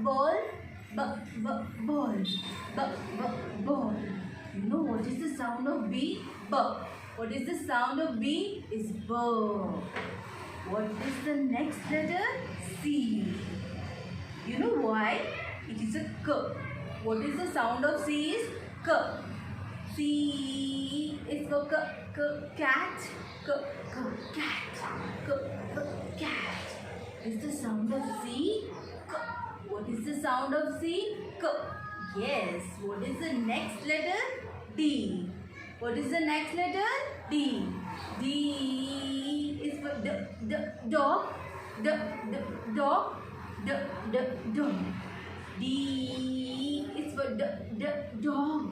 ball. Ball. Ball. You know what is the sound of B? B. What is the sound of B? Is B. What is the next letter? C. You know why? It is a K. What is the sound of C? Is K. C is for cat. Cat. Cat. Is the sound of C? K. What is the sound of C? K. Yes. What is the next letter? D. What is the next letter? D. D is for dog. Dog. Dog. D is for dog. Dog.